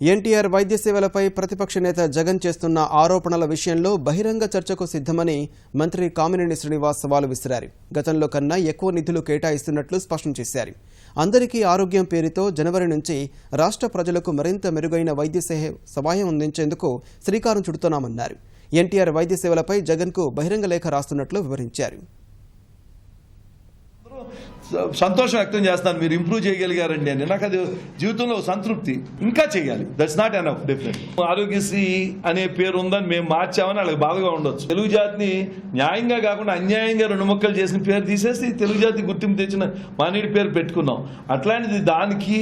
ఎన్టీఆర్ వైద్య సేవలపై ప్రతిపక్ష నేత జగన్ చేస్తున్న ఆరోపణల విషయంలో బహిరంగ చర్చకు సిద్ధమని మంత్రి కామినేని శ్రీనివాస్ సవాలు విసిరారు. గతంలో కన్నా ఎక్కువ నిధులు కేటాయిస్తున్నట్లు స్పష్టం చేశారు. అందరికీ ఆరోగ్యం పేరుతో జనవరి నుంచి రాష్ట్ర ప్రజలకు మరింత మెరుగైన వైద్య సహాయం అందించేందుకు శ్రీకారం చుడుతున్నామన్నారు. ఎన్టీఆర్ వైద్య సేవలపై జగన్కు బహిరంగ లేఖ రాస్తున్నట్లు వివరించారు. సంతోషం వ్యక్తం చేస్తాను, మీరు ఇంప్రూవ్ చేయగలిగారండి అని. నాకు అది జీవితంలో సంతృప్తి. ఇంకా చేయాలి, that's not enough. Definite Aarogyasri అనే పేరు ఉందని మేము మార్చామని వాళ్ళకి బాధగా ఉండొచ్చు. తెలుగు జాతిని న్యాయంగా కాకుండా అన్యాయంగా రెండు ముక్కలు చేసిన పేరు తీసేసి తెలుగు జాతి గుర్తింపు తెచ్చిన మానేడి పేరు పెట్టుకున్నాం. అట్లాంటిది దానికి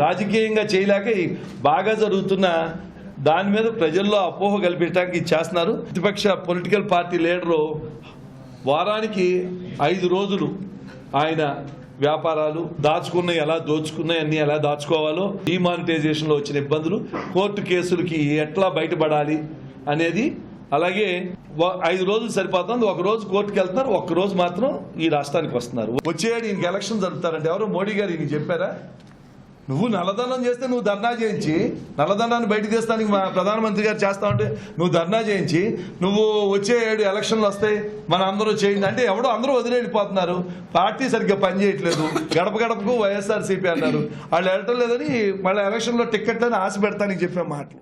రాజకీయంగా చేయలేక బాగా జరుగుతున్న దాని మీద ప్రజల్లో అపోహ కల్పించడానికి చేస్తున్నారు. ప్రతిపక్ష పొలిటికల్ పార్టీ లీడరు వారానికి 5 రోజులు ఆయన వ్యాపారాలు దాచుకున్నాయి, ఎలా దోచుకున్నాయి, అన్ని ఎలా దాచుకోవాలో, డిమానిటైజేషన్లో వచ్చిన ఇబ్బందులు, కోర్టు కేసులకి ఎట్లా బయటపడాలి అనేది, అలాగే 5 రోజులు సరిపోతుంది. 1 రోజు కోర్టుకు వెళ్తున్నారు, 1 రోజు మాత్రం ఈ రాష్ట్రానికి వస్తున్నారు. వచ్చేవాడు ఈయనకి ఎలక్షన్ జరుపుతారంటే ఎవరో మోడీ గారు ఈయనకి చెప్పారా? నువ్వు నల్లధనం చేస్తే నువ్వు ధర్నా చేయించి, నల్లధనాన్ని బయటకు తీస్తానికి మా ప్రధానమంత్రి గారు చేస్తా ఉంటే నువ్వు ధర్నా చేయించి, నువ్వు వచ్చే 7 ఎలక్షన్లు వస్తాయి మన అందరూ చేయండి అంటే ఎవడో అందరూ వదిలేడిపోతున్నారు. పార్టీ సరిగ్గా పనిచేయట్లేదు. గడప గడపకు వైఎస్ఆర్సీపీ అన్నారు. వాళ్ళు వెళ్ళటం లేదని మళ్ళీ ఎలక్షన్లో టిక్కెట్లని ఆశ పెడతానికి చెప్పే మాటలు.